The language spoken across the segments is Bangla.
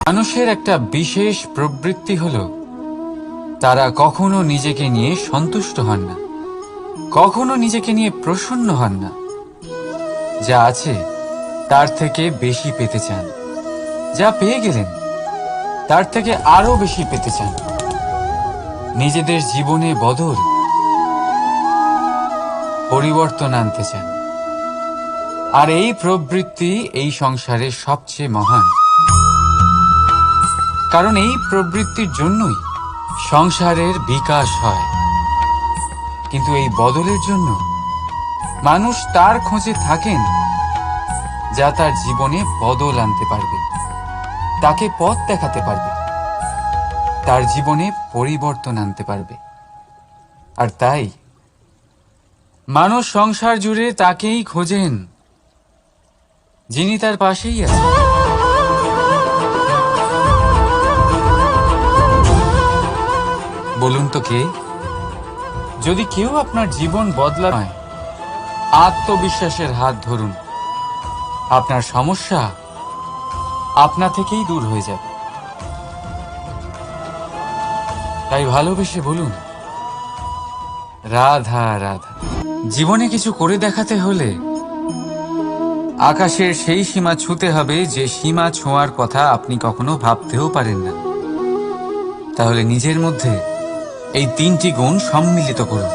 মানুষের একটা বিশেষ প্রবৃত্তি হলো তারা কখনো নিজেকে নিয়ে সন্তুষ্ট হন না, কখনো নিজেকে নিয়ে প্রসন্ন হন না। যা আছে তার থেকে বেশি পেতে চান, যা পেয়ে গেলেন তার থেকে আরো বেশি পেতে চান। নিজেদের জীবনে বদল, পরিবর্তন আনতে চান। আর এই প্রবৃত্তি এই সংসারে সবচেয়ে মহান, কারণ এই প্রবৃত্তির জন্যই সংসারের বিকাশ হয়। কিন্তু এই বদলের জন্য মানুষ তার খোঁজে থাকেন যা তার জীবনে বদল আনতে পারবে, তাকে পথ দেখাতে পারবে, তার জীবনে পরিবর্তন আনতে পারবে। আর তাই মানুষ সংসার জুড়ে তাকেই খোঁজেন যিনি তার পাশেই আছেন। বলুন তো কে? যদি কেউ আপনার জীবন বদলায়, আত্মবিশ্বাসের হাত ধরুন, আপনার সমস্যা আপনা থেকেই দূর হয়ে যাবে। তাই ভালোবেসে বলুন, রাধা রাধা। জীবনে কিছু করে দেখাতে হলে আকাশের সেই সীমা ছুঁতে হবে যে সীমা ছোঁয়ার কথা আপনি কখনো ভাবতেও পারেন না। তাহলে নিজের মধ্যে এই তিনটি গুণ সম্মিলিত করুন।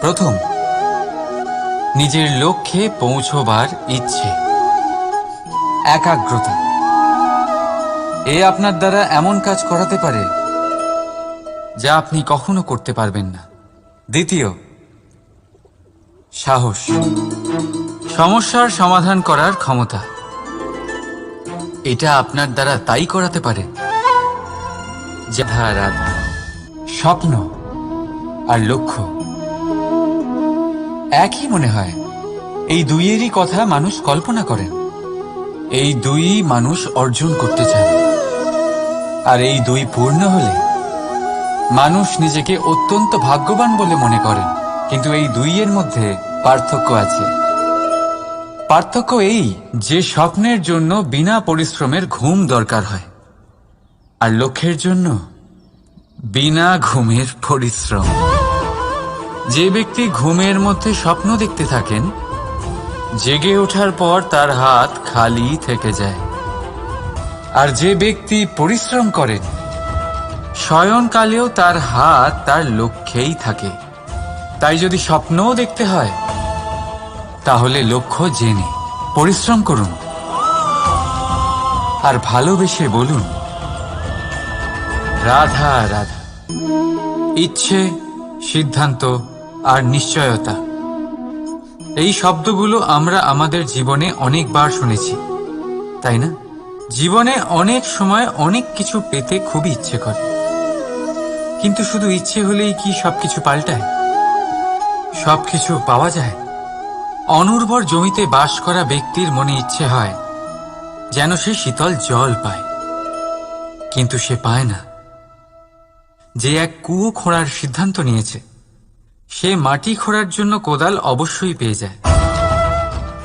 প্রথম, নিজের লক্ষ্যে পৌঁছবার ইচ্ছে, একাগ্রতা। এ আপনার দ্বারা এমন কাজ করাতে পারে যা আপনি কখনো করতে পারবেন না। দ্বিতীয়, সাহস, সমস্যার সমাধান করার ক্ষমতা। এটা আপনার দ্বারা তাই করাতে পারে যা রাধা। স্বপ্ন আর লক্ষ্য একই মনে হয়। এই দুইয়েরই কথা মানুষ কল্পনা করেন, এই দুই মানুষ অর্জন করতে চান। আর এই দুই পূর্ণ হলে মানুষ নিজেকে অত্যন্ত ভাগ্যবান বলে মনে করেন। কিন্তু এই দুইয়ের মধ্যে পার্থক্য আছে। পার্থক্য এই যে স্বপ্নের জন্য বিনা পরিশ্রমের ঘুম দরকার হয়, আর লক্ষ্যের জন্য বিনা ঘুমের পরিশ্রম। যে ব্যক্তি ঘুমের মধ্যে স্বপ্ন দেখতে থাকেন, জেগে ওঠার পর তার হাত খালি থেকে যায়। আর যে ব্যক্তি পরিশ্রম করেন, শয়নকালেও তার হাত তার লক্ষ্যেই থাকে। তাই যদি স্বপ্নও দেখতে হয়, তাহলে লক্ষ্য জেনে পরিশ্রম করুন। আর ভালোবেসে বলুন, রাধা রাধা। ইচ্ছে, সিদ্ধান্ত আর নিশ্চয়তা, এই শব্দগুলো আমরা আমাদের জীবনে অনেকবার শুনেছি, তাই না? জীবনে অনেক সময় অনেক কিছু পেতে খুবই ইচ্ছে করে, কিন্তু শুধু ইচ্ছে হলেই কি সবকিছু পাল্টায়? সবকিছু পাওয়া যায়? অনুর্বর জমিতে বাস করা ব্যক্তির মনে ইচ্ছে হয় যেন সে শীতল জল পায়, কিন্তু সে পায় না। যে এক কুয়ো খোঁড়ার সিদ্ধান্ত নিয়েছে, সে মাটি খোঁড়ার জন্য কোদাল অবশ্যই পেয়ে যায়।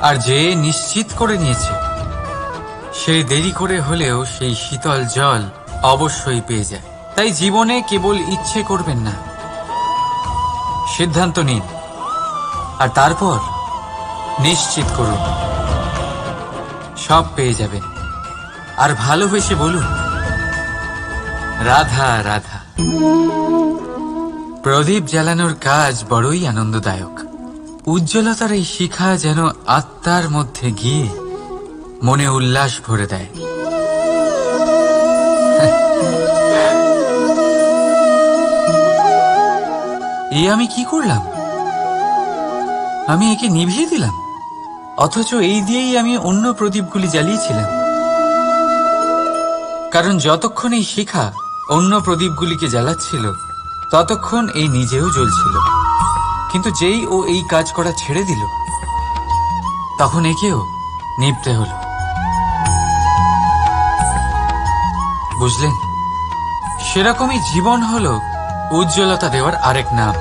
আর যে নিশ্চিত করে নিয়েছে, সে দেরি করে হলেও সেই শীতল জল অবশ্যই পেয়ে যায়। তাই জীবনে কেবল ইচ্ছে করবেন না, সিদ্ধান্ত নিন, আর তারপর নিশ্চিত করুন, সব পেয়ে যাবেন। আর ভালোবেসে বলুন, রাধা রাধা। প্রদীপ জ্বালানোর কাজ বড়ই আনন্দদায়ক। উজ্জ্বলতার এই শিখা যেন আত্মার মধ্যে গিয়ে মনে উল্লাস ভরে দেয়। এ আমি কি করলাম? আমি একে নিভিয়ে দিলাম, অথচ এই দিয়েই আমি অন্য প্রদীপগুলি জ্বালিয়েছিলাম। কারণ যতক্ষণ এই শিখা অন্য প্রদীপগুলিকে জ্বালাচ্ছিল, ততক্ষণ এই নিজেও জ্বলছিল। কিন্তু যেই ও এই কাজ করা ছেড়ে দিল, তখন একেও নিভতে হলো। বুঝলেন? সেরকমই জীবন হলো উজ্জ্বলতা দেওয়ার আরেক নাম।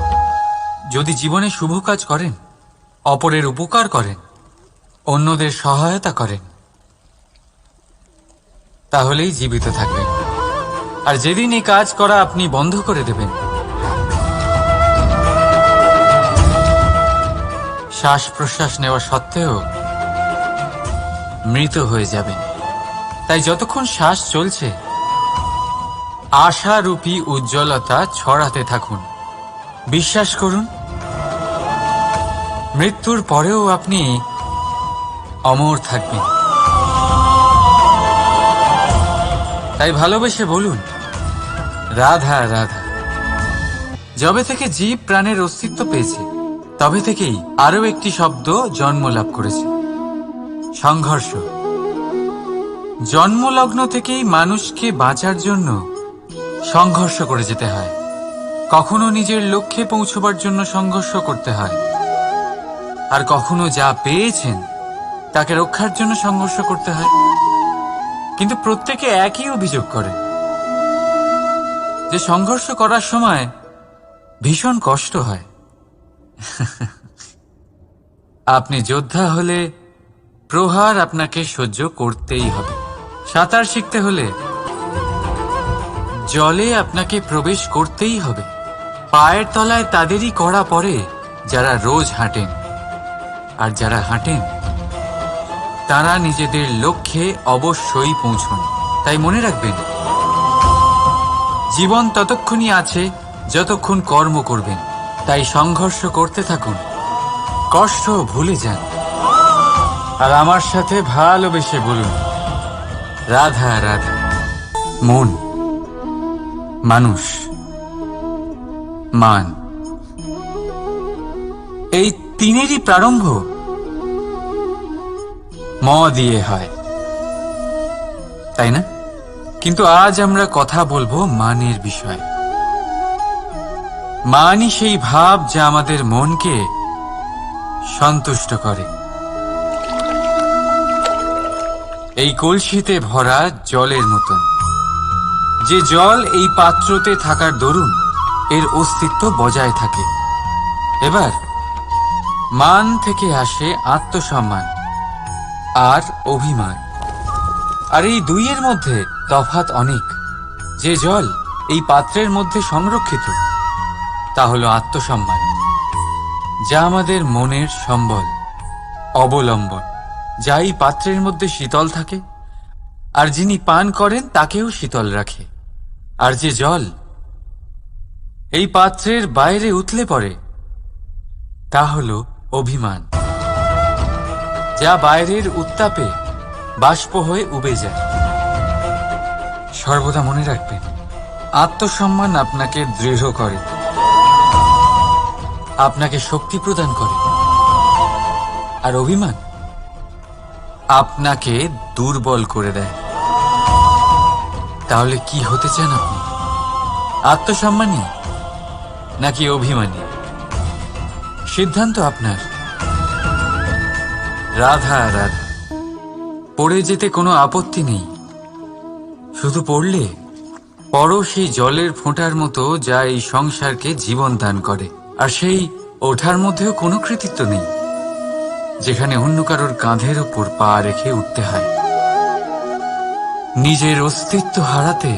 যদি জীবনে শুভ কাজ করেন, অপরের উপকার করেন, অন্যদের সহায়তা করেন, তাহলেই জীবিত থাকবেন। আর যেদিন এই কাজ করা আপনি বন্ধ করে দেবেন, শ্বাস প্রশ্বাস নেওয়া সত্ত্বেও মৃত হয়ে যাবেন। তাই যতক্ষণ শ্বাস চলছে আশারূপী উজ্জ্বলতা ছড়াতে থাকুন। বিশ্বাস করুন, মৃত্যুর পরেও আপনি অমর থাকবেন। তাই ভালোবেসে বলুন, রাধা রাধা। যবে থেকে জীব প্রাণের অস্তিত্ব পেয়েছে, তবে থেকেই আরো একটি শব্দ জন্ম লাভ করেছে, সংঘর্ষ। জন্মলগ্ন থেকেই মানুষকে বাঁচার জন্য সংঘর্ষ করে যেতে হয়। কখনো নিজের লক্ষ্যে পৌঁছবার জন্য সংঘর্ষ করতে হয়, আর কখনো যা পেয়েছেন তাকে রক্ষার জন্য সংঘর্ষ করতে হয়। কিন্তু প্রত্যেকে একই অভিযোগ করে যে সংঘর্ষ করার সময় ভীষণ কষ্ট হয়। আপনি যোদ্ধা হলে প্রহার আপনাকে সহ্য করতেই হবে। সাঁতার শিখতে হলে জলে আপনাকে প্রবেশ করতেই হবে। পায়ের তলায় তাদেরই কড়া পড়ে যারা রোজ হাঁটেন, আর যারা হাঁটেন তারা নিজেদের লক্ষ্যে অবশ্যই পৌঁছন। তাই মনে রাখবেন, জীবন ততক্ষণই আছে যতক্ষণ কর্ম করবেন। তাই সংঘর্ষ করতে থাকুন, কষ্ট ভুলে যান, আর আমার সাথে ভালোবেসে বলুন, রাধা রাধা। মন, মানুষ, মান, এই তিনেরই প্রারম্ভ ম দিয়ে হয়, তাই না? কিন্তু আজ আমরা কথা বলবো মানের বিষয়ে। মানই সেই ভাব যা আমাদের মনকে সন্তুষ্ট করে। এই কলসিতে ভরা জলের মতন, যে জল এই পাত্রতে থাকার দরুন এর অস্তিত্ব বজায় থাকে। এবার মান থেকে আসে আত্মসম্মান আর অভিমান, আর এই দুইয়ের মধ্যে তফাৎ অনেক। যে জল এই পাত্রের মধ্যে সংরক্ষিত তা হলো আত্মসম্মান, যা আমাদের মনের সম্বল, অবলম্বন, যা এই পাত্রের মধ্যে শীতল থাকে, আর যিনি পান করেন তাকেও শীতল রাখে। আর যে জল এই পাত্রের বাইরে উতলে পড়ে তা হলো অভিমান, যা বাইরের উত্তাপে বাষ্প হয়ে উবে যায়। সর্বদা মনে রাখবেন, আত্মসম্মান আপনাকে দৃঢ় করে, আপনাকে শক্তি প্রদান করে, আর অভিমান আপনাকে দুর্বল করে দেয়। তাহলে কি হতে চান আপনি? আত্মসম্মানী নাকি অভিমানী? সিদ্ধান্ত আপনার। রাধা রাধা। পড়ে যেতে কোনো আপত্তি নেই, শুধু পড়লে পড়ো সেই জলের ফোঁটার মতো যা এই সংসারকে জীবন দান করে। আর সেই ওঠার মধ্যেও কোনো কৃতিত্ব নেই, যেখানে অন্য কারোর কাঁধের ওপর পা রেখে উঠতে হয়। নিজের অস্তিত্ব হারাতে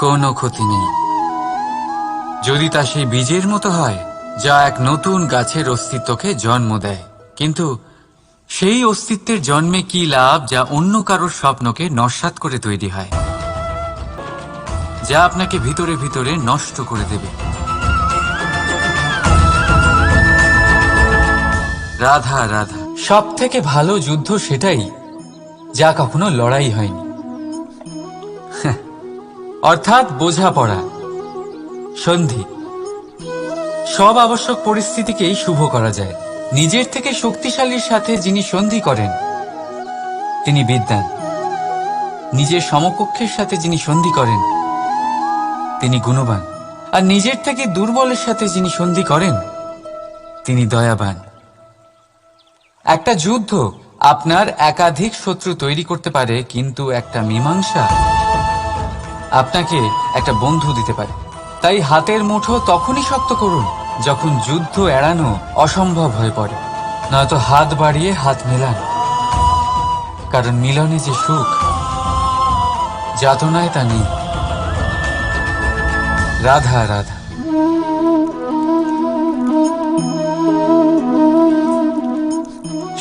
কোনো ক্ষতি নেই, যদি তা সেই বীজের মতো হয় যা এক নতুন গাছের অস্তিত্বকে জন্ম দেয়। কিন্তু সেই অস্তিত্বের জন্মে কি লাভ যা অন্য কারোর স্বপ্নকে নস্যাৎ করে তৈরি হয়, যা আপনাকে ভিতরে ভিতরে নষ্ট করে দেবে। রাধা রাধা। সব থেকে ভালো যুদ্ধ সেটাই যা কখনো লড়াই হয়নি, অর্থাৎ বোঝাপড়া, সন্ধি। সব আবশ্যক পরিস্থিতিকেই শুভ করা যায়। নিজের থেকে শক্তিশালীর সাথে যিনি সন্ধি করেন তিনি বিদ্বান, নিজের সমকক্ষের সাথে যিনি সন্ধি করেন তিনি গুণবান, আর নিজের থেকে দুর্বলের সাথে যিনি সন্ধি করেন তিনি দয়াবান। একটা যুদ্ধ আপনার একাধিক শত্রু তৈরি করতে পারে, কিন্তু একটা মীমাংসা আপনাকে একটা বন্ধু দিতে পারে। তাই হাতের মুঠো তখনই শক্ত করুন যখন যুদ্ধ এড়ানো অসম্ভব হয়ে পড়ে, নয়তো হাত বাড়িয়ে হাত মেলান, কারণ মিলনে যে সুখ যাতনায় তা নেই। রাধা রাধা।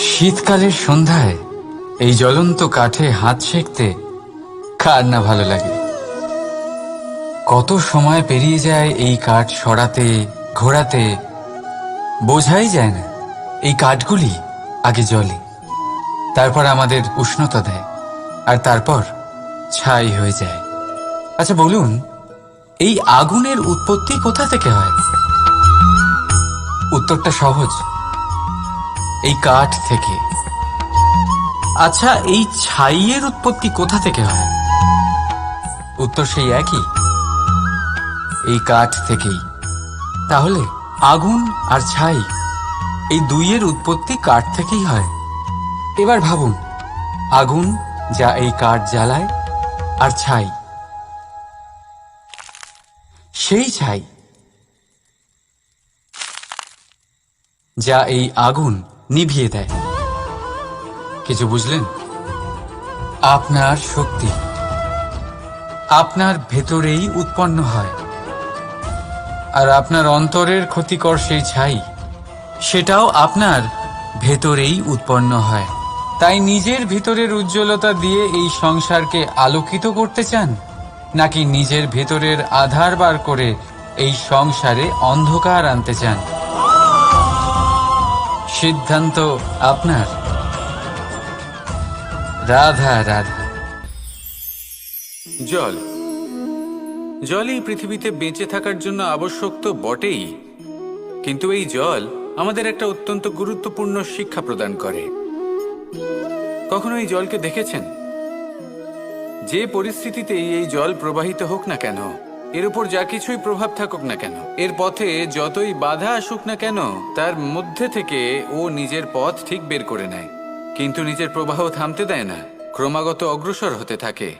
শীতকালের সন্ধ্যায় এই জ্বলন্ত কাঠে হাত সেঁকতে কার না ভালো লাগে। কত সময় পেরিয়ে যায় এই কাঠ সরাতে ঘোরাতে, বোঝাই যায় না। এই কাঠগুলি আগে জ্বলে, তারপর আমাদের উষ্ণতা দেয়, আর তারপর ছাই হয়ে যায়। আচ্ছা বলুন, এই আগুনের উৎপত্তি কোথা থেকে হয়? উত্তরটা সহজ, এই কাঠ থেকে। আচ্ছা, এই ছাইয়ের উৎপত্তি কোথা থেকে হয়? উত্তর সেই একই, এই কাঠ থেকেই। তাহলে আগুন আর ছাই, এই দুইয়ের উৎপত্তি কাঠ থেকেই হয়। এবার ভাবুন, আগুন যা এই কাঠ জ্বালায়, আর ছাই সেই ছাই যা এই আগুন নিভিয়ে দেয়। কিছু বুঝলেন? আপনার শক্তি আপনার ভেতরেই উৎপন্ন হয়, আর আপনার অন্তরের ক্ষতিকর সেই ছাই, সেটাও আপনার ভেতরেই উৎপন্ন হয়। তাই নিজের ভিতরের উজ্জ্বলতা দিয়ে এই সংসারকে আলোকিত করতে চান, নাকি নিজের ভেতরের আধার বার করে এই সংসারে অন্ধকার আনতে চান? সিদ্ধান্ত আপনার। রাধা রাধা। জল জলই পৃথিবীতে বেঁচে থাকার জন্য আবশ্যক তো বটেই, কিন্তু এই জল আমাদের একটা অত্যন্ত গুরুত্বপূর্ণ শিক্ষা প্রদান করে। কখনো এই জলকে দেখেছেন? যে পরিস্থিতিতেই এই জল প্রবাহিত হোক না কেন, এর উপর যা কিছুই প্রভাব থাকুক না কেন, এর পথে যতই বাধা আসুক না কেন, তার মধ্যে থেকে ও নিজের পথ ঠিক বের করে নেয়, কিন্তু নিজের প্রবাহ থামতে দেয় না, ক্রমাগত অগ্রসর হতে থাকে।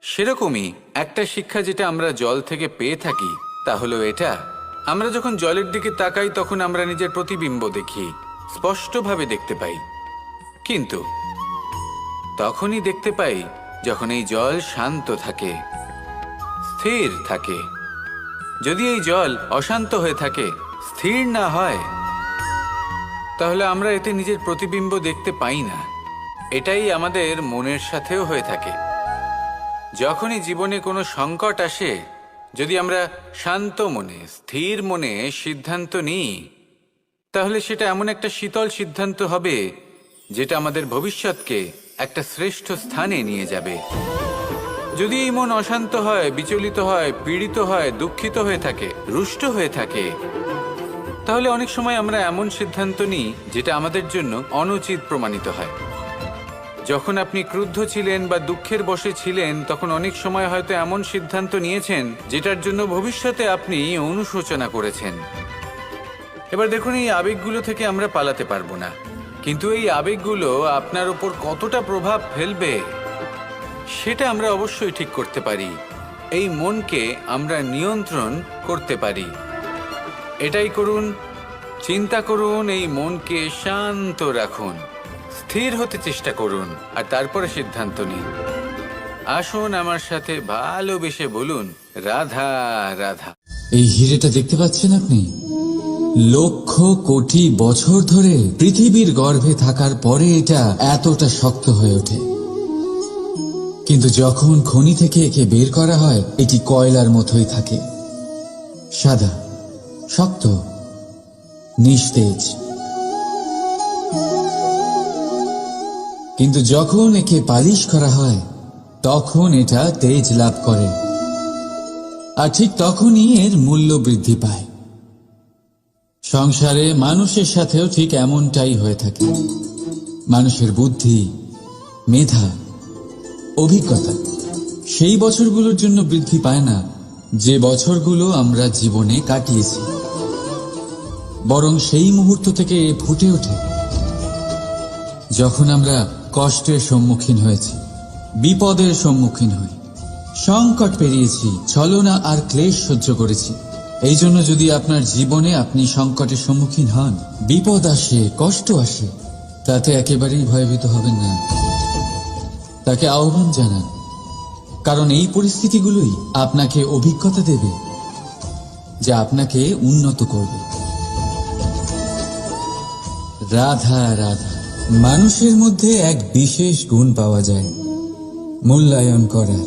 সেরকমই একটা শিক্ষা যেটা আমরা জল থেকে পেয়ে থাকি, তা হলো এটা: আমরা যখন জলের দিকে তাকাই তখন আমরা নিজের প্রতিবিম্ব দেখি, স্পষ্টভাবে দেখতে পাই। কিন্তু তখনই দেখতে পাই যখন এই জল শান্ত থাকে, স্থির থাকে। যদি এই জল অশান্ত হয়ে থাকে, স্থির না হয়, তাহলে আমরা এতে নিজের প্রতিবিম্ব দেখতে পাই না। এটাই আমাদের মনের সাথেও হয়ে থাকে। যখনই জীবনে কোনো সংকট আসে, যদি আমরা শান্ত মনে, স্থির মনে সিদ্ধান্ত নিই, তাহলে সেটা এমন একটা শীতল সিদ্ধান্ত হবে যেটা আমাদের ভবিষ্যৎকে একটা শ্রেষ্ঠ স্থানে নিয়ে যাবে। যদি এই মন অশান্ত হয়, বিচলিত হয়, পীড়িত হয়, দুঃখিত হয়ে থাকে, রুষ্ট হয়ে থাকে, তাহলে অনেক সময় আমরা এমন সিদ্ধান্ত নিই যেটা আমাদের জন্য অনুচিত প্রমাণিত হয়। যখন আপনি ক্রুদ্ধ ছিলেন বা দুঃখের বশে ছিলেন, তখন অনেক সময় হয়তো এমন সিদ্ধান্ত নিয়েছেন যেটার জন্য ভবিষ্যতে আপনি অনুশোচনা করেছেন। এবার দেখুন, এই আবেগগুলো থেকে আমরা পালাতে পারবো না, কিন্তু এই আবেগগুলো আপনার উপর কতটা প্রভাব ফেলবে সেটা আমরা অবশ্যই ঠিক করতে পারি। এই মনকে আমরা নিয়ন্ত্রণ করতে পারি। এটাই করুন, চিন্তা করুন, এই মনকে শান্ত রাখুন, স্থির হতে চেষ্টা করুন, আর তারপরে সিদ্ধান্ত নিন। আসুন আমার সাথে ভালোবেসে বলুন, রাধা রাধা। এই হিরেটা দেখতে পাচ্ছেন আপনি? লক্ষ কোটি বছর ধরে পৃথিবীর গর্ভে থাকার পরে এটা এতটা শক্ত হয়ে ওঠে, কিন্তু যখন খনি থেকে একে বের করা হয়, এটি কয়লার মতোই থাকে, সাদা, শক্ত, নিস্তেজ। কিন্তু যখন একে পালিশ করা হয়, তখন এটা তেজ লাভ করে, আর ঠিক তখনই এর মূল্য বৃদ্ধি পায়। সংসারে মানুষের সাথেও ঠিক এমনটাই হয়ে থাকে। মানুষের বুদ্ধি, মেধা, অভিজ্ঞতা সেই বছরগুলোর জন্য বৃদ্ধি পায় না যে বছরগুলো আমরা জীবনে কাটিয়েছি, বরং সেই মুহূর্ত থেকে ফুটে ওঠে যখন আমরা কষ্টের সম্মুখীন হয়েছি, বিপদের সম্মুখীন হই, সংকট পেরিয়েছি, ছলনা আর ক্লেশ সহ্য করেছি। এই জন্য যদি আপনার জীবনে আপনি সংকটের সম্মুখীন হন, বিপদ আসে, কষ্ট আসে, তাতে একেবারেই ভয়ভীত হবেন না। তাকে আহ্বান জানান, কারণ এই পরিস্থিতিগুলোই আপনাকে অভিজ্ঞতা দেবে, যা আপনাকে উন্নত করবে। রাধা রাধা। মানুষের মধ্যে এক বিশেষ গুণ পাওয়া যায়, মূল্যায়ন করার।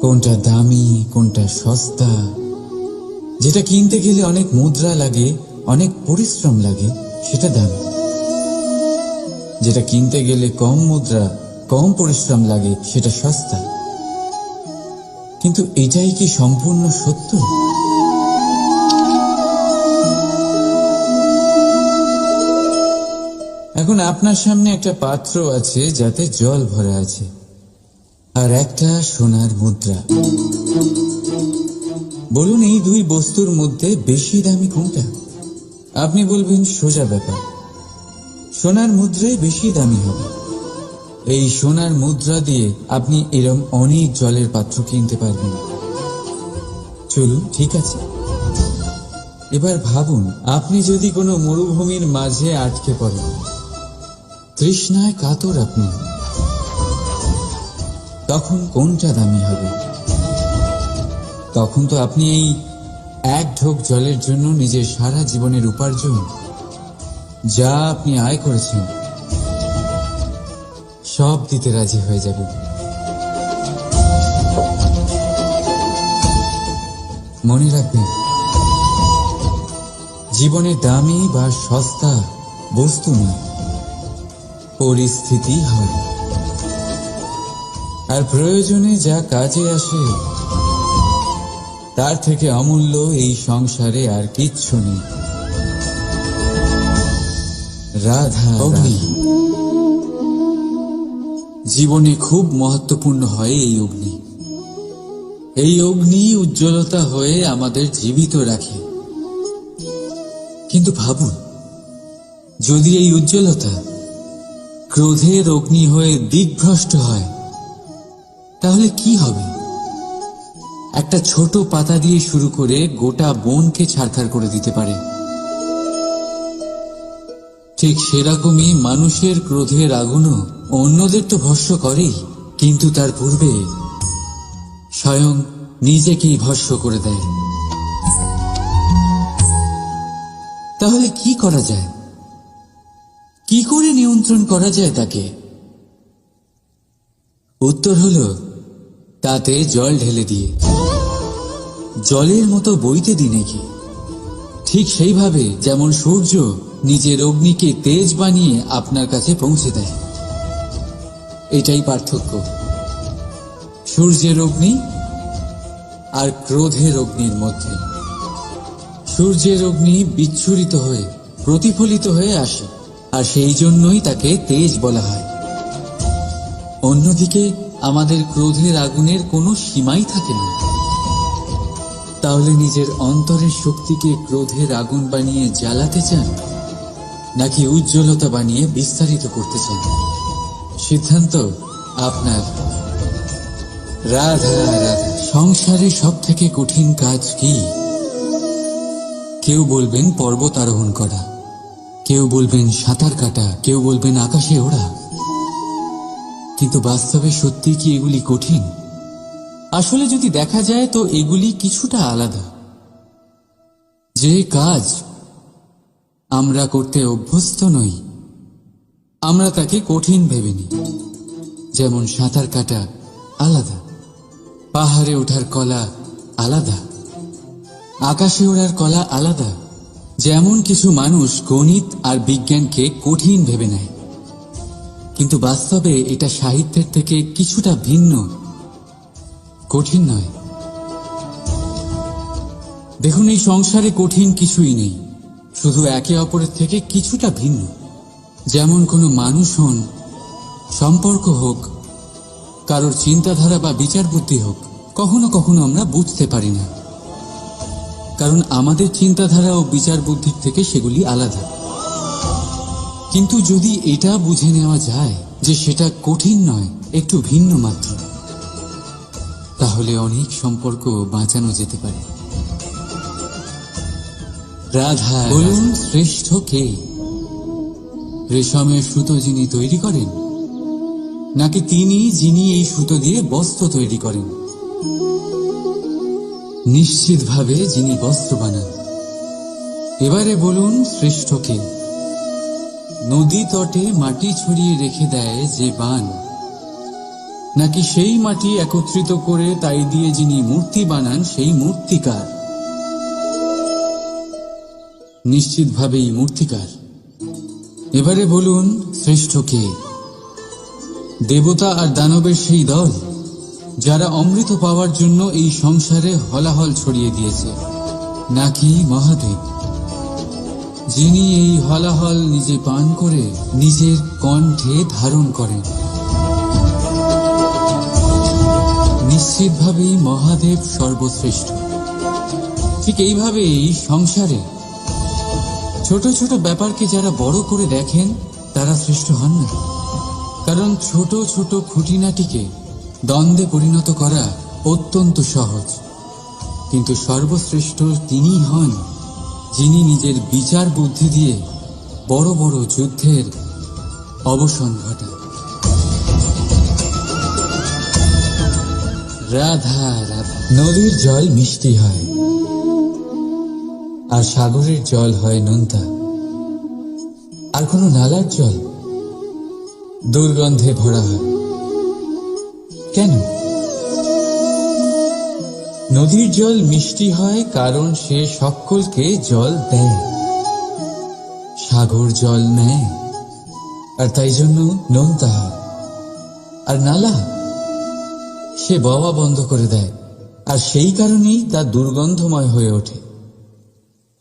কোনটা দামি, কোনটা সস্তা, যেটা কিনতে গেলে অনেক মুদ্রা লাগে, অনেক পরিশ্রম লাগে, সেটা দামি। যেটা কিনতে গেলে কম মুদ্রা, কম পরিশ্রম লাগে, সেটা সস্তা। কিন্তু এটাই কি সম্পূর্ণ সত্য? এখন আপনার সামনে একটা পাত্র আছে যাতে জল ভরা আছে, আর একটা সোনার মুদ্রা। বলুন, এই দুই বস্তুর মধ্যে বেশি দামি কোনটা? আপনি বলবেন সোজা ব্যাপার, সোনার মুদ্রাই বেশি দামি হবে। এই সোনার মুদ্রা দিয়ে আপনি এরম অনেক জলের পাত্র কিনতে পারবেন। চলুন, ঠিক আছে। এবার ভাবুন, আপনি যদি কোনো মরুভূমির মাঝে আটকে পড়েন, তৃষ্ণায় কাতর আপনি, তখন কোনটা দামি হবে? তখন তো আপনি এই এক ঢোক জলের জন্য নিজের সারা জীবনের উপার্জন, যা আপনি আয় করেছেন, সব দিতে রাজি হয়ে যাবেন। মনে রাখবেন, জীবনে দামি বা সস্তা বস্তু না, পরিস্থিতি হয়। আর প্রয়োজনে যা কাজে আসে, তার থেকে অমূল্য এই সংসারে আর কিচ্ছু নেই। রাধা অগ্নি জীবনে খুব মহত্বপূর্ণ হয়। এই অগ্নি, এই অগ্নি উজ্জ্বলতা হয়ে আমাদের জীবিত রাখে। কিন্তু ভাবুন, যদি এই উজ্জ্বলতা ক্রোধের অগ্নি হয়ে দিকভ্রষ্ট হয়, তাহলে কি হবে? একটা ছোট পাতা দিয়ে শুরু করে গোটা বনকে ছারখার করে দিতে পারে। ঠিক সেরকমই মানুষের ক্রোধের আগুনও অন্যদের তো ভস্ম করেই, কিন্তু তার পূর্বে স্বয়ং নিজেকেই ভস্ম করে দেয়। তাহলে কি করা যায়? কি করে নিয়ন্ত্রণ করা যায় তাকে? উত্তর হলো, তাতে জল ঢেলে দিয়ে, জলের মতো বইতে দিন কি। ঠিক সেইভাবে যেমন সূর্য নিজের অগ্নিকে তেজ বানিয়ে আপনার কাছে পৌঁছে দেয়। এটাই পার্থক্য সূর্যের অগ্নি আর ক্রোধের অগ্নির মধ্যে। সূর্যের অগ্নি বিচ্ছুরিত হয়ে প্রতিফলিত হয়ে আসে, আর সেই জন্যই তাকে তেজ বলা হয়। অন্যদিকে আমাদের ক্রোধের আগুনের কোনো সীমাই থাকে না। তাহলে নিজের অন্তরের শক্তিকে ক্রোধের আগুন বানিয়ে জ্বালাতে চান, নাকি উজ্জ্বলতা বানিয়ে বিস্তারিত করতে চান? সিদ্ধান্ত আপনার। রাধা রাধা। সংসারে সব থেকে কঠিন কাজ কি? কেউ বলবেন পর্বত আরোহণ করা, কেউ বলবেন সাঁতার কাটা, কেউ বলবেন আকাশে ওড়া। কিন্তু বাস্তবে সত্যি কি এগুলি কঠিন? আসলে যদি দেখা যায় তো এগুলি কিছুটা আলাদা। যে কাজ আমরা করতে অভ্যস্ত নই, আমরা তাকে কঠিন ভেবে নিই। যেমন সাঁতার কাটা আলাদা, পাহাড়ে ওঠার কলা আলাদা, আকাশে ওড়ার কলা আলাদা। যেমন কিছু মানুষ গণিত আর বিজ্ঞানকে কঠিন ভেবে নেয়, কিন্তু বাস্তবে এটা সাহিত্যের থেকে কিছুটা ভিন্ন, কঠিন নয়। দেখুন, এই সংসারে কঠিন কিছুই নেই, শুধু একে অপরের থেকে কিছুটা ভিন্ন। যেমন কোনো মানুষ হন, সম্পর্ক হোক, কারোর চিন্তাধারা বা বিচার বুদ্ধি হোক, কখনো কখনো আমরা বুঝতে পারি না, কারণ আমাদের চিন্তাধারা ও বিচার বুদ্ধির থেকে সেগুলি আলাদা। কিন্তু যদি এটা বুঝে নেওয়া যায় যে সেটা কঠিন নয়, একটু ভিন্ন মাত্র, তাহলে অনেক সম্পর্ক বাঁচানো যেতে পারে। রাধা। বলুন, শ্রেষ্ঠ কে? রেশমের সুতো যিনি তৈরি করেন, নাকি তিনি যিনি এই সুতো দিয়ে বস্ত্র তৈরি করেন? নিশ্চিতভাবে যিনি বস্ত্র বানান। এবারে বলুন শ্রেষ্ঠ কে? নদী তটে মাটি ছড়িয়ে রেখে দেয় যে বান, নাকি সেই মাটি একত্রিত করে তাই দিয়ে যিনি মূর্তি বানান সেই মূর্তিকার? নিশ্চিতভাবেই মূর্তিকার। এবারে বলুন শ্রেষ্ঠ কে? দেবতা আর দানবের সেই দল যারা অমৃত পাওয়ার জন্য এই সংসারে হলাহল ছড়িয়ে দিয়েছে, নাকি মহাদেব যিনি এই হলাহল নিজে পান করে নিজের কণ্ঠে ধারণ করেন? নিশ্চিতভাবেই মহাদেব সর্বশ্রেষ্ঠ। ঠিক এইভাবেই সংসারে ছোট ছোট ব্যাপারকে যারা বড় করে দেখেন তারা শ্রেষ্ঠ হন না, কারণ ছোট ছোট খুঁটিনাটিকে দ্বন্দ্বে পরিণত করা অত্যন্ত সহজ। কিন্তু সর্বশ্রেষ্ঠ তিনিই হন যিনি নিজের বিচার বুদ্ধি দিয়ে বড় বড় যুদ্ধের অবসান ঘটান। রাধা রাধা। নদীর জল মিষ্টি হয় আর সাগরের জল হয় নোনতা, আর কোন নালার জল দুর্গন্ধে ভরা হয়। কেন? নদীর জল মিষ্টি হয় কারণ সে সকলকে জল দেয়, সাগর জল নেয় আর তাই জন্য নোনতা হয়। আর নালা সে বওয়া বন্ধ করে দেয় আর সেই কারণেই তা দুর্গন্ধময় হয়ে ওঠে,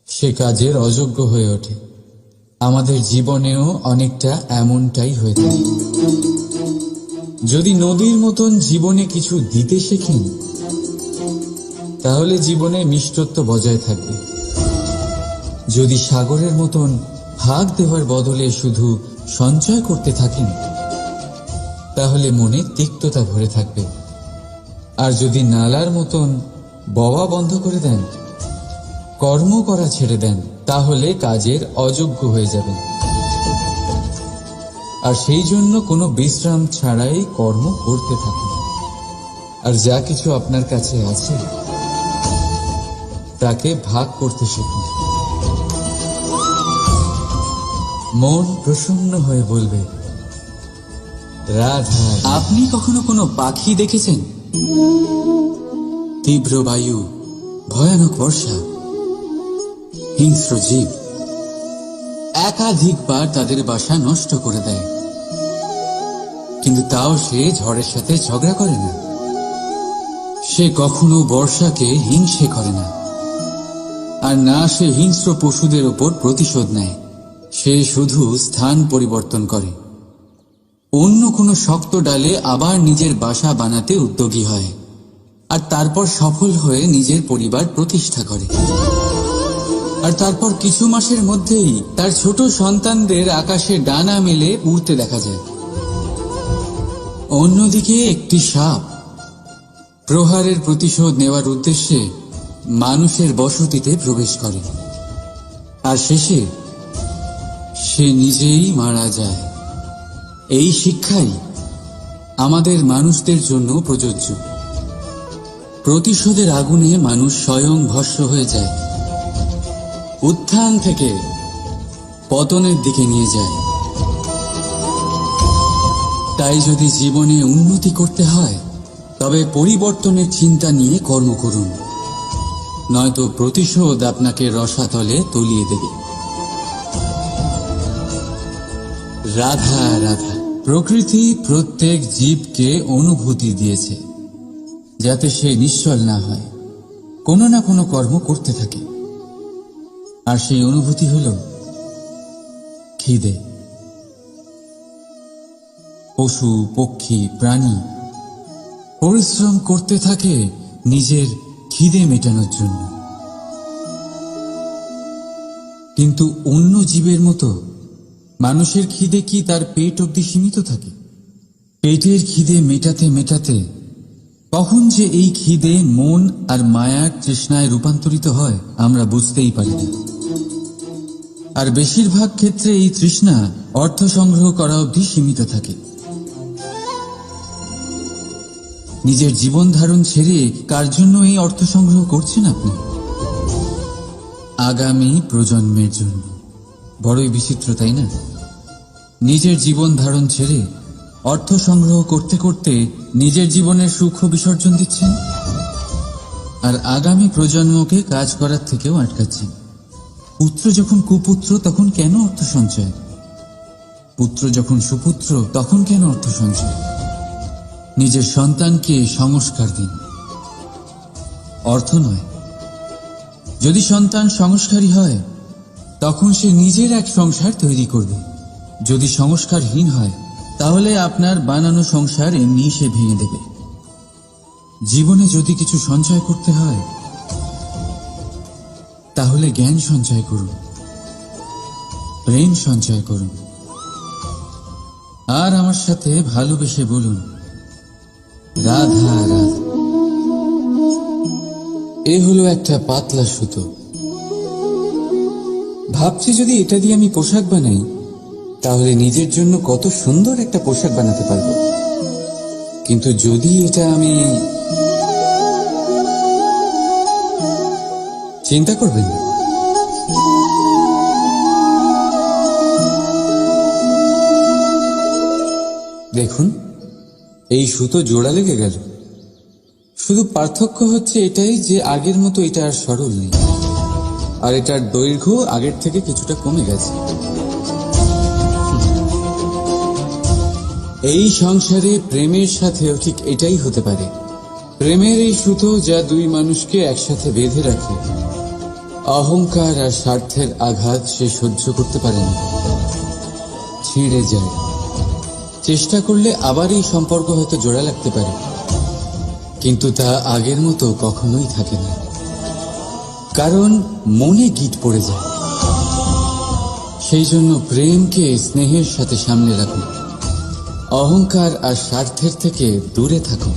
সে কাজের অযোগ্য হয়ে ওঠে। আমাদের জীবনেও অনেকটা এমনটাই হয়ে থাকে। যদি নদীর মতন জীবনে কিছু দিতে শেখেন তাহলে জীবনে মিষ্টত্ব বজায় থাকবে। যদি সাগরের মতন ভাগ দেওয়ার বদলে শুধু সঞ্চয় করতে থাকেন তাহলে মনে তিক্ততা ভরে থাকবে। আর যদি নালার মতন বওয়া বন্ধ করে দেন, কর্ম করা ছেড়ে দেন, তাহলে কাজের অযোগ্য হয়ে যাবেন। আর সেই জন্য কোনো বিশ্রাম ছাড়াই কর্ম করতে থাকুন। আর যা কিছু আপনার কাছে আছে তাকে ভাগ করতে শিখুন। মন প্রসন্ন হয়ে বলবে রাধা। আপনি কখনো কোনো পাখি দেখেছেন? তীব্র বায়ু, ভয়ানক বর্ষা, হিংস্র জীব একাধিকবার তাদের বাসা নষ্ট করে দেয়, কিন্তু তাও সে ঝড়ের সাথে ঝগড়া করে না। সে কখনো বর্ষাকে হিংসে করে না, আর না সে হিংস্র পশুদের ওপর প্রতিশোধ নেয়। সে শুধু স্থান পরিবর্তন করে, অন্য কোনো শক্ত ডালে আবার নিজের বাসা বানাতে উদ্যোগী হয়, আর তারপর সফল হয়ে নিজের পরিবার প্রতিষ্ঠা করে। আর তারপর কিছু মাসের মধ্যেই তার ছোট সন্তানদের আকাশে ডানা মেলে উড়তে দেখা যায়। অন্যদিকে একটি সাপ প্রহারের প্রতিশোধ নেওয়ার উদ্দেশ্যে মানুষের বসতিতে প্রবেশ করে, আর শেষে সে নিজেই মারা যায়। এই শিক্ষাই আমাদের মানুষদের জন্য প্রযোজ্য। প্রতিশোধের আগুনে মানুষ স্বয়ং ভস্ম হয়ে যায়, উত্থান থেকে পতনের দিকে নিয়ে যায়। তাই যদি জীবনে উন্নতি করতে হয় তবে পরিবর্তনের চিন্তা নিয়ে কর্ম করুন, নয়তো প্রতিশোধ আপনাকে রসাতলে তলিয়ে দেবে। রাধা রাধা। প্রকৃতি প্রত্যেক জীবকে অনুভূতি দিয়েছে যাতে সে নিশ্চল না হয়, কোনো না কোনো কর্ম করতে থাকে। আর সেই অনুভূতি হল খিদে। পশু পক্ষী প্রাণী পরিশ্রম করতে থাকে নিজের খিদে মেটানোর জন্য, কিন্তু অন্য জীবের মতো মানুষের খিদে কি তার পেট অবধি সীমিত থাকে? পেটের খিদে মেটাতে মেটাতে কখন যে এই খিদে মন আর মায়ার তৃষ্ণায় রূপান্তরিত হয় আমরা বুঝতেই পারি না। আর বেশিরভাগ ক্ষেত্রে এই তৃষ্ণা অর্থ সংগ্রহ করা অবধি সীমিত থাকে। নিজের জীবন ধারণ ছেড়ে কার জন্য এই অর্থ সংগ্রহ করছেন আপনি? আগামী প্রজন্মের জন্য। বড়ই বিচিত্র, তাই না? নিজের জীবন ধারণ ছেড়ে অর্থ সংগ্রহ করতে করতে নিজের জীবনের সুখ বিসর্জন দিচ্ছেন, আর আগামী প্রজন্মকে কাজ করার থেকেও আটকাচ্ছেন। পুত্র যখন কুপুত্র তখন কেন অর্থ সঞ্চয়? পুত্র যখন সুপুত্র তখন কেন অর্থ সঞ্চয়? নিজের সন্তানকে সংস্কার দিন, অর্থ নয়। যদি সন্তান সংস্কারী হয় তখন সে নিজের এক সংসার তৈরি করবে। যদি সংস্কারহীন হয় তাহলে আপনার বানানো সংসার এমনি সে ভেঙে দেবে। জীবনে যদি কিছু সঞ্চয় করতে হয় তাহলে জ্ঞান সঞ্চয় করুন, প্রেম সঞ্চয় করুন, আর আমার সাথে ভালোবেসে বলুন, রাধা রাধা। এ হলো একটা পাতলা সুতো। ভাবছি যদি এটা দিয়ে আমি পোশাক বানাই তাহলে নিজের জন্য কত সুন্দর একটা পোশাক বানাতে পারবো। কিন্তু যদি এটা আমি... চিন্তা করবেন না, দেখুন এই সুতো জোড়া লেগে গেল। শুধু পার্থক্য হচ্ছে এটাই যে আগের মতো এটা আর সরল নেই, আর এটার দৈর্ঘ্য আগের থেকে কিছুটা কমে গেছে। এই সংসারে প্রেমের সাথেও ঠিক এটাই হতে পারে। প্রেমের এই সুতো যা দুই মানুষকে একসাথে বেঁধে রাখে, অহংকার আর স্বার্থের আঘাত সে সহ্য করতে পারে না, ছিঁড়ে যায়। চেষ্টা করলে আবার এই সম্পর্ক হয়তো জোড়া লাগতে পারে, কিন্তু তা আগের মতো কখনোই থাকে না, কারণ মনে গিট পড়ে যায়। সেই জন্য প্রেমকে স্নেহের সাথে সামনে রাখুন, অহংকার আর স্বার্থের থেকে দূরে থাকুন।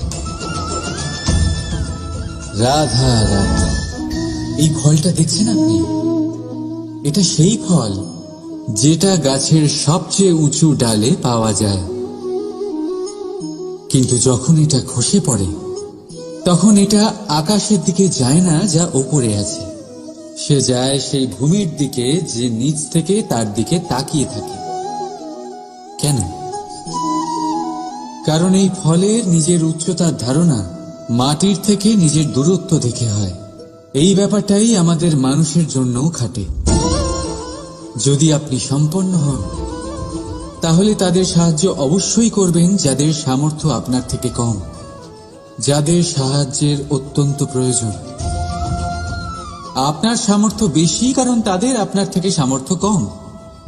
রাধা রাধা। এই ফলটা দেখছেন আপনি? এটা সেই ফল যেটা গাছের সবচেয়ে উঁচু ডালে পাওয়া যায়, কিন্তু যখন এটা খসে পড়ে তখন এটা আকাশের দিকে যায় না যা ওপরে আছে, সে যায় সেই ভূমির দিকে যে নিচ থেকে তার দিকে তাকিয়ে থাকে। কেন? কারণ এই ফলের নিজের উচ্চতার ধারণা মাটির থেকে নিজের দূরত্ব দেখে হয়। এই ব্যাপারটাই আমাদের মানুষের জন্যও খাটে। যদি আপনি সম্পন্ন হন তাহলে তাদের সাহায্য অবশ্যই করবেন যাদের সামর্থ্য আপনার থেকে কম, যাদের সাহায্যের অত্যন্ত প্রয়োজন। আপনার সামর্থ্য বেশি কারণ তাদের আপনার থেকে সামর্থ্য কম।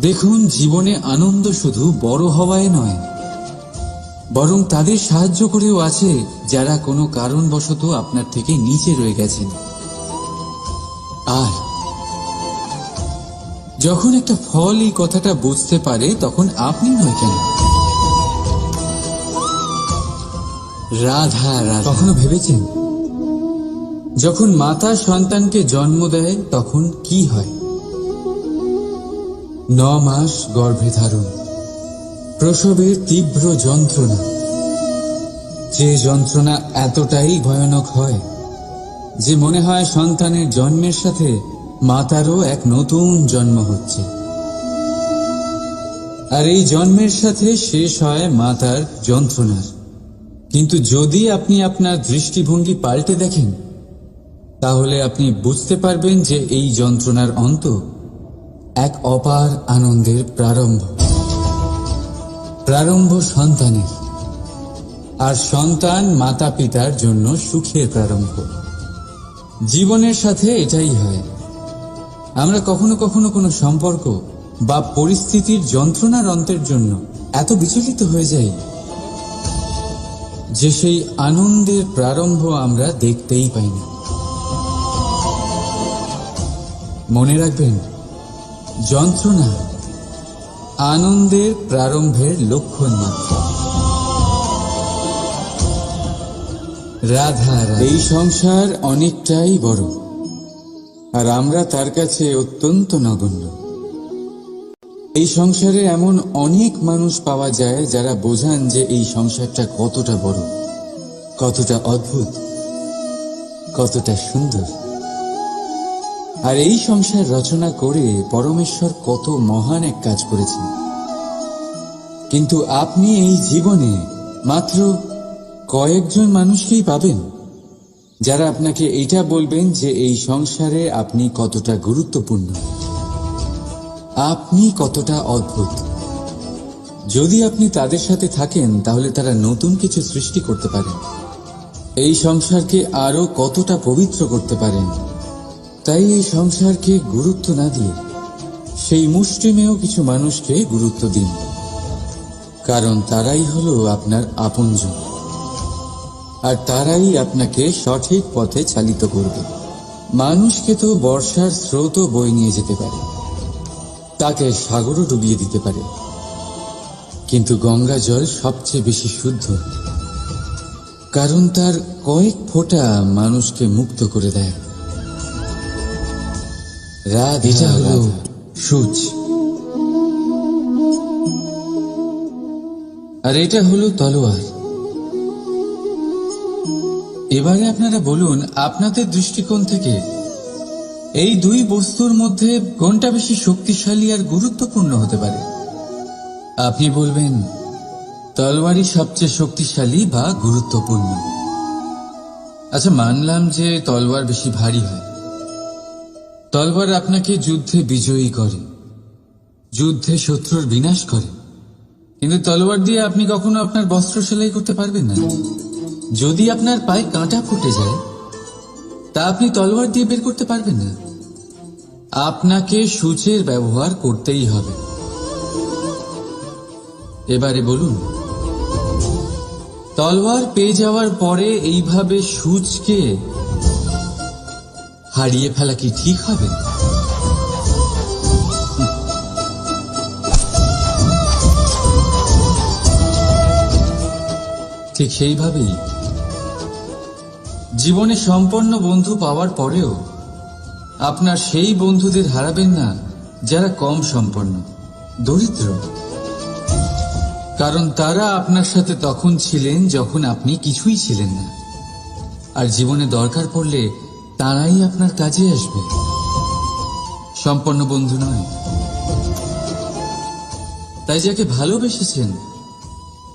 দেখুন, জীবনে আনন্দ শুধু বড় হওয়ায় নয়, বরং তাদের সাহায্য করেও আছে যারা কোনো কারণবশত আপনার থেকে নিচে রয়ে গেছেন। আর যখন একটা ফল এই কথাটা বুঝতে পারে তখন আপনি নয় কেন? রাধা রাধা। কখনো ভেবেছেন যখন মাতা সন্তানকে জন্ম দেয় তখন কি হয়? 9 মাস গর্ভে ধারণ, প্রসবের তীব্র যন্ত্রণা, যে যন্ত্রণা এতটাই ভয়ানক হয় যে মনে হয় সন্তানের জন্মের সাথে মাতারও এক নতুন জন্ম হচ্ছে, আর এই জন্মের সাথে শেষ হয় মাতার যন্ত্রণার। কিন্তু যদি আপনি আপনার দৃষ্টিভঙ্গি পাল্টে দেখেন তাহলে আপনি বুঝতে পারবেন যে এই যন্ত্রণার অন্ত এক অপার আনন্দের প্রারম্ভ সন্তানের, আর সন্তান মাতা পিতার জন্য সুখের প্রারম্ভ। জীবনের সাথে এটাই হয়। আমরা কখনো কখনো কোনো সম্পর্ক বা পরিস্থিতির যন্ত্রণার অন্তের জন্য এত বিচলিত হয়ে যাই যে সেই আনন্দের প্রারম্ভ আমরা দেখতেই পাই না। মনে রাখবেন, যন্ত্রণা আনন্দের প্রারম্ভের লক্ষণ মাত্র। রাধা রাধা। এই সংসার অনেকটাই বড়, আর আমরা তার কাছে অত্যন্ত নগণ্য। এই সংসারে এমন অনেক মানুষ পাওয়া যায় যারা বোঝান যে এই সংসারটা কতটা বড়, কতটা অদ্ভুত, কতটা সুন্দর। আর এই সংসার রচনা করে পরমেশ্বর কত মহান এক কাজ করেছেন। কিন্তু আপনি এই জীবনে মাত্র কয়েকজন মানুষকেই পাবেন যারা আপনাকে এইটা বলবেন যে এই সংসারে আপনি কতটা গুরুত্বপূর্ণ, আপনি কতটা অদ্ভুত। যদি আপনি তাদের সাথে থাকেন তাহলে তারা নতুন কিছু সৃষ্টি করতে পারেন, এই সংসারকে আরো কতটা পবিত্র করতে পারেন। তাই এই সংসারকে গুরুত্ব না দিয়ে সেই মুষ্টিমেয় কিছু মানুষকে গুরুত্ব দিন, কারণ তারাই হলো আপনার আপনজন, আর তারাই আপনাকে সঠিক পথে চালিত করবে। মানুষকে তো বর্ষার স্রোতও বয়ে নিয়ে যেতে পারে, তাকে সাগরও ডুবিয়ে দিতে পারে, কিন্তু গঙ্গা জল সবচেয়ে বেশি শুদ্ধ, কারণ তার কয়েক ফোঁটা মানুষকে মুক্ত করে দেয়। এটা হলো সূচ, আর এটা হলো তলোয়ার। এবারে আপনারা বলুন, আপনাদের দৃষ্টিকোণ থেকে এই দুই বস্তুর মধ্যে কোনটা বেশি শক্তিশালী আর গুরুত্বপূর্ণ হতে পারে? আপনি বলবেন তলোয়ারই সবচেয়ে শক্তিশালী বা গুরুত্বপূর্ণ। আচ্ছা, মানলাম যে তলোয়ার বেশি ভারী হয়। তলোয়ার আপনাকে যুদ্ধে বিজয়ী করে, যুদ্ধে শত্রুর বিনাশ করে, কিন্তু তলোয়ার দিয়ে আপনি কখনো আপনার বস্ত্র সেলাই করতে পারবেন না। যদি আপনার পায়ে কাঁটা ফুটে যায় তা আপনি তলোয়ার দিয়ে বের করতে পারবেন না। আপনাকে সূচের ব্যবহার করতেই হবে। এবারে বলুন, তলোয়ার পেয়ে যাওয়ার পরে এইভাবে সূচকে হারিয়ে ফেলা কি ঠিক হবে? ঠিক সেইভাবেই জীবনে সম্পন্ন বন্ধু পাওয়ার পরেও আপনার সেই বন্ধুদের হারাবেন না যারা কম সম্পন্ন, দরিদ্র, কারণ তারা আপনার সাথে তখন ছিলেন যখন আপনি কিছুই ছিলেন না, আর জীবনে দরকার পড়লে তারাই আপনার কাজে আসবে, সম্পন্ন বন্ধু নয়। তাই যাকে ভালোবেসেছেন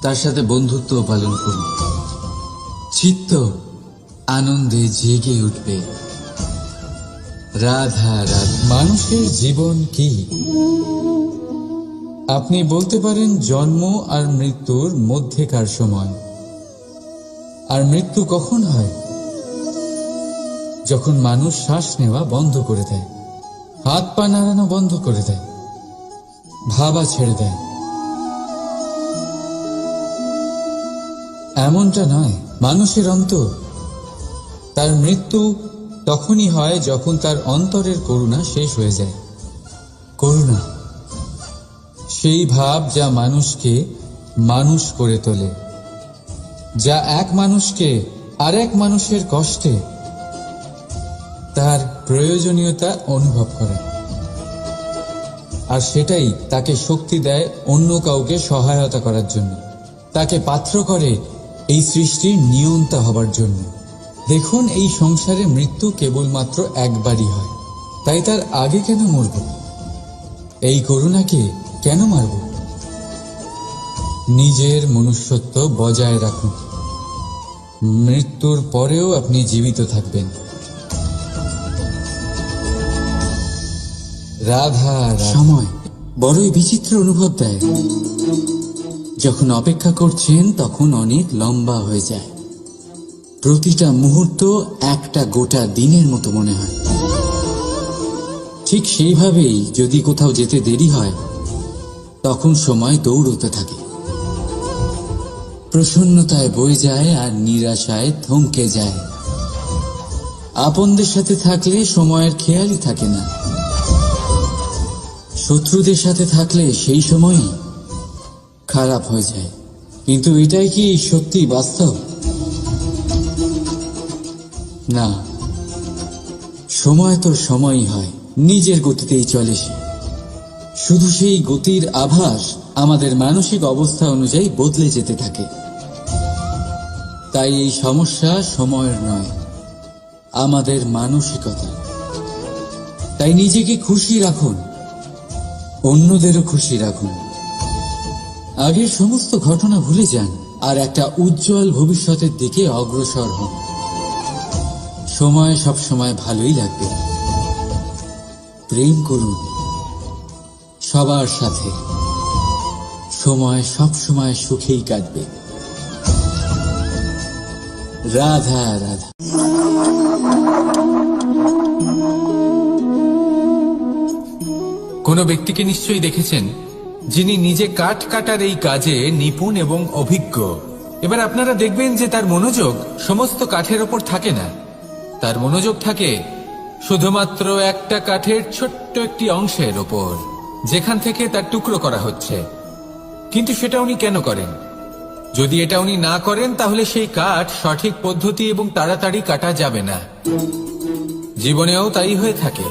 তার সাথে বন্ধুত্ব পালন করুন, চিত্ত আনন্দে জেগে উঠবে। রাধা রাধা। মানুষের জীবন কি? আপনি বলতে পারেন জন্ম আর মৃত্যুর মধ্যেকার সময়। আর মৃত্যু কখন হয়? যখন মানুষ শ্বাস নেওয়া বন্ধ করে দেয়, হাত পা নাড়ানো বন্ধ করে দেয়, ভাবা ছেড়ে দেয়। এমনটা নয়, মানুষের অন্তর, তার মৃত্যু তখনই হয় যখন তার অন্তরের করুণা শেষ হয়ে যায়। করুণা সেই ভাব যা মানুষকে মানুষ করে তোলে, যা এক মানুষকে আরেক মানুষের কষ্টে তার প্রয়োজনীয়তা অনুভব করে, আর সেটাই তাকে শক্তি দেয় অন্য কাউকে সহায়তা করার জন্য, তাকে পাত্র করে এই সৃষ্টির নিয়ন্তা হবার জন্য। দেখুন, এই সংসারে মৃত্যু কেবলমাত্র একবারই হয়, তাই তার আগে কেন মরব? এই করুণাকে কেন মারব? নিজের মনুষ্যত্ব বজায় রাখুন, মৃত্যুর পরেও আপনি জীবিত থাকবেন। রাধা। সময় বড়ই বিচিত্র অনুভব দেয়। যখন অপেক্ষা করছেন তখন অনেক লম্বা হয়ে যায়, প্রতিটা মুহূর্ত একটা গোটা দিনের মতো মনে হয়। ঠিক সেইভাবেই যদি কোথাও যেতে দেরি হয় তখন সময় দৌড়তে থাকে, প্রসন্নতায় বয়ে যায় আর নিরাশায় থমকে যায়। আপনদের সাথে থাকলে সময়ের খেয়ালই থাকে না, শত্রুদের সাথে থাকলে সেই সময়ই খারাপ হয়ে যায়। কিন্তু এটাই কি সত্যি বাস্তব? না, সময় তো সময়ই হয়, নিজের গতিতেই চলে সে। শুধু সেই গতির আভাস আমাদের মানসিক অবস্থা অনুযায়ী বদলে যেতে থাকে। তাই এই সমস্যা সময়ের নয়, আমাদের মানসিকতা। তাই নিজেকে খুশি রাখুন, অন্যদেরও খুশি রাখুন। আগের সমস্ত ঘটনা ভুলে যান আর একটা উজ্জ্বল ভবিষ্যতের দিকে অগ্রসর হন। সময় সব সময় ভালোই লাগবে। প্রেম করুন সবার সাথে, সময় সব সময় সুখেই কাটবে। রাধা রাধা। কোনো ব্যক্তিকে নিশ্চয়ই দেখেছেন যিনি নিজে কাঠ কাটার এই কাজে নিপুণ এবং অভিজ্ঞ। এবার আপনারা দেখবেন যে তার মনোযোগ সমস্ত কাঠের ওপর থাকে না, তার মনোযোগ থাকে শুধুমাত্র একটা কাঠের ছোট্ট একটি অংশের ওপর, যেখান থেকে তার টুকরো করা হচ্ছে। কিন্তু সেটা উনি কেন করেন? যদি এটা উনি না করেন তাহলে সেই কাঠ সঠিক পদ্ধতি এবং তাড়াতাড়ি কাটা যাবে না। জীবনেও তাই হয়ে থাকে।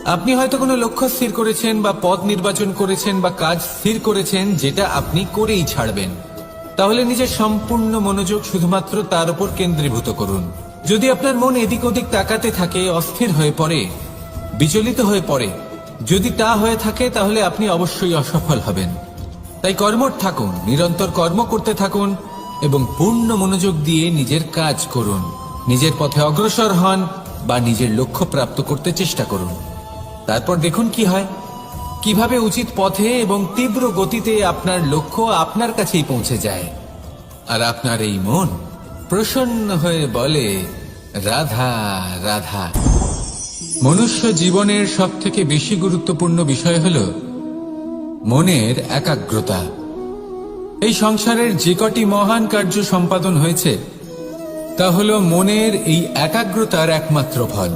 আপনি হয়তো কোনো লক্ষ্য স্থির করেছেন বা পথ নির্বাচন করেছেন বা কাজ স্থির করেছেন যেটা আপনি করেই ছাড়বেন। তাহলে নিজের সম্পূর্ণ মনোযোগ শুধুমাত্র তার উপর কেন্দ্রীভূত করুন। যদি আপনার মন এদিক ওদিক তাকাতে থাকে, অস্থির হয়ে পড়ে, বিচলিত হয়ে পড়ে, যদি তা হয়ে থাকে তাহলে আপনি অবশ্যই অসফল হবেন। তাই কর্মঠ থাকুন, নিরন্তর কর্ম করতে থাকুন এবং পূর্ণ মনোযোগ দিয়ে নিজের কাজ করুন। নিজের পথে অগ্রসর হন বা নিজের লক্ষ্য প্রাপ্ত করতে চেষ্টা করুন। তারপর দেখুন কি হয়, কিভাবে উচিত পথে এবং তীব্র গতিতে আপনার লক্ষ্য আপনার কাছেই পৌঁছে যায়। আর আপনার এই মন প্রসন্ন হয়ে বলে রাধা রাধা। মনুষ্য জীবনের সবথেকে বেশি গুরুত্বপূর্ণ বিষয় হল মনের একাগ্রতা। এই সংসারের যে কটি মহান কার্য সম্পাদন হয়েছে তা হল মনের এই একাগ্রতার একমাত্র ফল।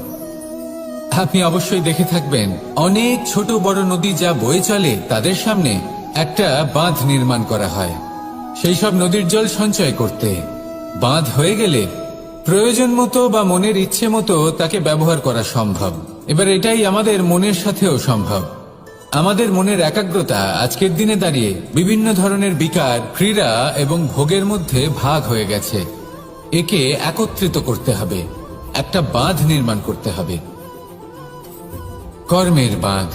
আপনি অবশ্যই দেখে থাকবেন অনেক ছোট বড় নদী যা বয়ে চলে তাদের সামনে একটা বাঁধ নির্মাণ করা হয় সেই সব নদীর জল সঞ্চয় করতে। বাঁধ হয়ে গেলে প্রয়োজন মতো বা মনের ইচ্ছে মতো তাকে ব্যবহার করা সম্ভব। এবার এটাই আমাদের মনের সাথেও সম্ভব। আমাদের মনের একাগ্রতা আজকের দিনে দাঁড়িয়ে বিভিন্ন ধরনের বিকার, ক্রীড়া এবং ভোগের মধ্যে ভাগ হয়ে গেছে। একে একত্রিত করতে হবে, একটা বাঁধ নির্মাণ করতে হবে, কর্মের বাঁধ।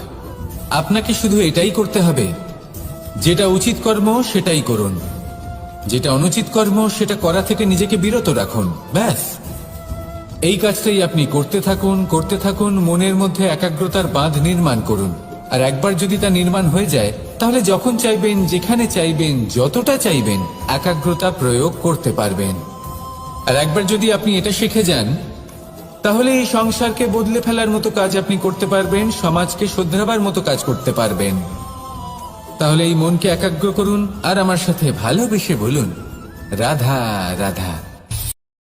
আপনাকে শুধু এটাই করতে হবে, যেটা উচিত কর্ম সেটাই করুন, যেটা অনুচিত কর্ম সেটা করা থেকে নিজেকে বিরত রাখুন। ব্যাস, এই কাজটাই আপনি করতে থাকুন, করতে থাকুন। মনের মধ্যে একাগ্রতার বাঁধ নির্মাণ করুন। আর একবার যদি তা নির্মাণ হয়ে যায় তাহলে যখন চাইবেন, যেখানে চাইবেন, যতটা চাইবেন একাগ্রতা প্রয়োগ করতে পারবেন। আর একবার যদি আপনি এটা শিখে যান তাহলে এই সংসারকে বদলে ফেলার মতো কাজ আপনি করতে পারবেন, সমাজকে শুধরাবার মতো কাজ করতে পারবেন। তাহলে এই মনকে একাগ্র করুন আর আমার সাথে ভালোবেসে বলুন রাধা রাধা।